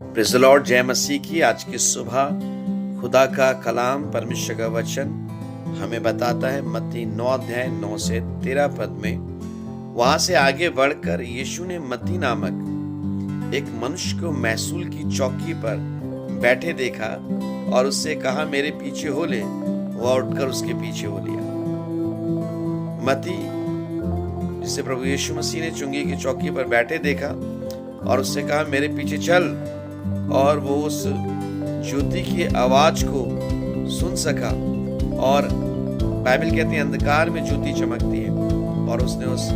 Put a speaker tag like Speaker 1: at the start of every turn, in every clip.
Speaker 1: Praise the Lord, जय मसीह की। आज की सुबह खुदा का कलाम, परमेश्वर का वचन हमें बताता है मत्ती 9 अध्याय 9 से 13 पद में। वहां से आगे बढ़कर यीशु ने मत्ती नामक एक मनुष्य को महसूल की चौकी पर बैठे देखा और उससे कहा, मेरे पीछे हो ले। वह उठकर उसके पीछे हो लिया। मत्ती, जिसे प्रभु यीशु मसीह ने चुंगी की चौकी पर बैठे देखा और उससे कहा, मेरे पीछे चल, और वो उस ज्योति की आवाज को सुन सका। और बाइबल कहती है अंधकार में ज्योति चमकती है, और उसने उस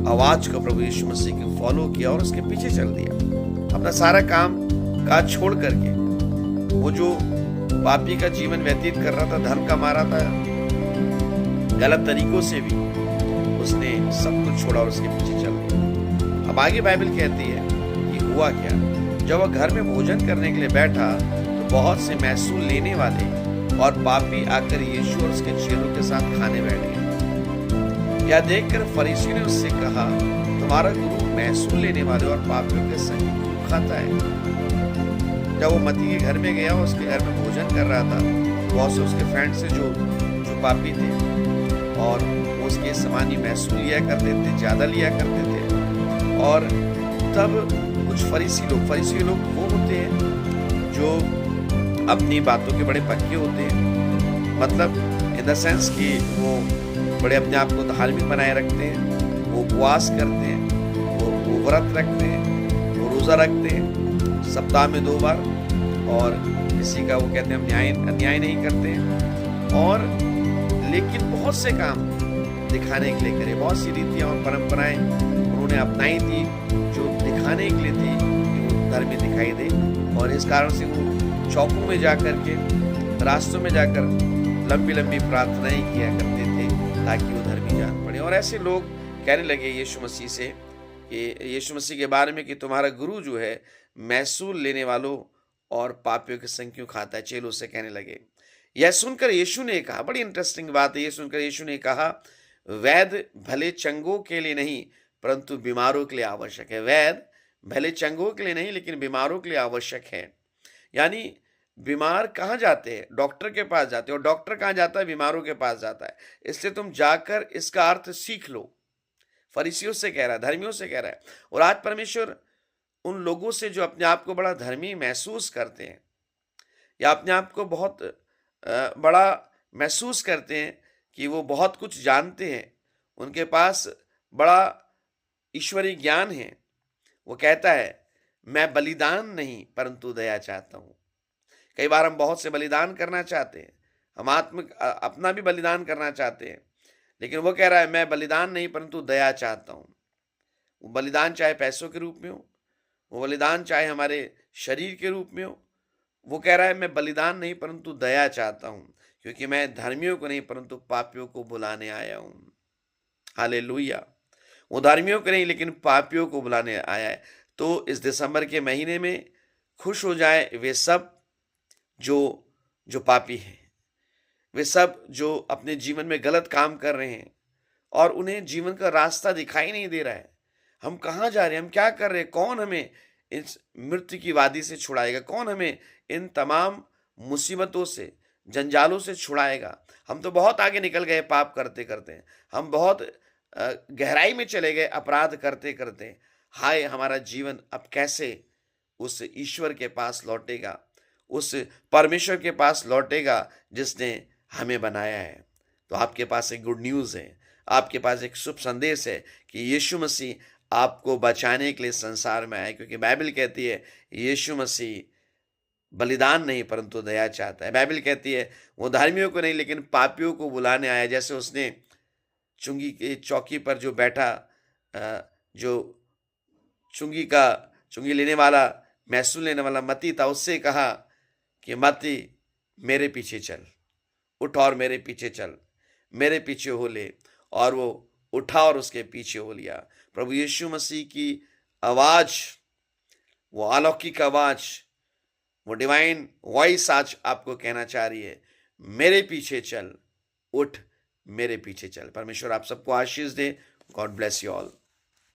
Speaker 1: आवाज को, प्रभु यीशु मसीह को फॉलो किया और उसके पीछे चल दिया। अपना सारा काम काज छोड़ करके, वो जो पापी का जीवन व्यतीत कर रहा था, धर्म कमा रहा था, गलत तरीकों से भी, उसने सब कुछ छोड़ा और उसके पीछे चल दिया। अब आगे बाइबल कहती है कि हुआ क्या। जब वह घर में भोजन करने के लिए बैठा तो बहुत से महसूल लेने वाले और पापी आकर यीशु और उसके चेलों के साथ खाने बैठ गए। यह देखकर फरीसी ने उससे कहा, तुम्हारा गुरु महसूल लेने वाले और पापियों के संग क्यों खाता है? जब वो मत्ती के घर में गया, उसके घर में भोजन कर रहा था, बहुत से उसके फ्रेंड से जो पापी थे, और उसके समान ही महसूल लिया करते थे, ज्यादा लिया करते थे। और तब कुछ फरीसी लोग वो होते हैं जो अपनी बातों के बड़े पक्के होते हैं, मतलब इन द सेंस कि वो बड़े अपने आप को धार्मिक बनाए रखते हैं, वो उपवास करते हैं, वो व्रत रखते हैं, वो रोजा रखते हैं सप्ताह में 2 बार, और किसी का वो कहते हैं अन्याय नहीं करते हैं। और लेकिन बहुत से काम दिखाने के लिए करे, बहुत सी रीतियां और परंपराएं उन्होंने अपनाई थी जो दिखाने के लिए थी कि वो धर्मी दिखाई दे। और इस कारण से वो चौकों में जाकर के, रास्तों में जाकर लंबी लंबी प्रार्थनाएं किया करते थे ताकि वो धर्मी जान पड़े। और ऐसे लोग कहने लगे यीशु मसीह से, कि यीशु मसीह के बारे में, कि तुम्हारा गुरु जो है महसूल लेने वालों और पापियों के संग क्यों खाता है? चेलों से कहने लगे। यह सुनकर यीशु ने कहा, बड़ी इंटरेस्टिंग बात है, ये सुनकर यीशु ने कहा, वैद्य भले चंगों के लिए नहीं परंतु बीमारों के लिए आवश्यक है। वैद्य भले चंगों के लिए नहीं लेकिन बीमारों के लिए आवश्यक है। यानी बीमार कहाँ जाते हैं? डॉक्टर के पास जाते हैं, और डॉक्टर कहाँ जाता है? बीमारों के पास जाता है। इसलिए तुम जाकर इसका अर्थ सीख लो। फरीसियों से कह रहा है, धर्मियों से कह रहा है। और आज परमेश्वर उन लोगों से जो अपने आप को बड़ा धर्मी महसूस करते हैं, या अपने आप को बहुत बड़ा महसूस करते हैं कि वो बहुत कुछ जानते हैं, उनके पास बड़ा ईश्वरीय ज्ञान है, वो कहता है, मैं बलिदान नहीं परंतु दया चाहता हूं। कई बार हम बहुत से बलिदान करना चाहते हैं, हम अपना भी बलिदान करना चाहते हैं, लेकिन वो कह रहा है, मैं बलिदान नहीं परंतु दया चाहता हूं। वो बलिदान चाहे पैसों के रूप में हो, वो बलिदान चाहे हमारे शरीर के रूप में हो, वो कह रहा है, मैं बलिदान नहीं परंतु दया चाहता हूं, क्योंकि मैं धर्मियों को नहीं परंतु पापियों को बुलाने आया हूं। हालेलुया। वो धर्मियों को नहीं लेकिन पापियों को बुलाने आया है। तो इस दिसंबर के महीने में खुश हो जाए वे सब जो पापी हैं, वे सब जो अपने जीवन में गलत काम कर रहे हैं और उन्हें जीवन का रास्ता दिखाई नहीं दे रहा है। हम कहाँ जा रहे हैं? हम क्या कर रहे हैं? कौन हमें इस मृत्यु की वादी से छुड़ाएगा? कौन हमें इन तमाम मुसीबतों से, जंजालों से छुड़ाएगा? हम तो बहुत आगे निकल गए पाप करते करते। हम बहुत गहराई में चले गए अपराध करते करते। हाय, हमारा जीवन अब कैसे उस ईश्वर के पास लौटेगा, उस परमेश्वर के पास लौटेगा जिसने हमें बनाया है? तो आपके पास एक गुड न्यूज़ है, आपके पास एक शुभ संदेश है कि यीशु मसीह आपको बचाने के लिए संसार में आए, क्योंकि बाइबल कहती है यीशु मसीह बलिदान नहीं परंतु दया चाहता है। बाइबल कहती है वो धर्मियों को नहीं लेकिन पापियों को बुलाने आया। जैसे उसने चुंगी की चौकी पर जो बैठा, जो चुंगी लेने वाला, महसूल लेने वाला मत्ती था, उससे कहा कि मत्ती, मेरे पीछे चल, उठ और मेरे पीछे चल, मेरे पीछे हो ले। और वो उठा और उसके पीछे हो लिया। प्रभु यीशु मसीह की आवाज, वो अलौकिक आवाज, वो डिवाइन वॉइस आज आपको कहना चाह रही है, मेरे पीछे चल, उठ, मेरे पीछे चल। परमेश्वर आप सबको आशीष दे। God bless you all.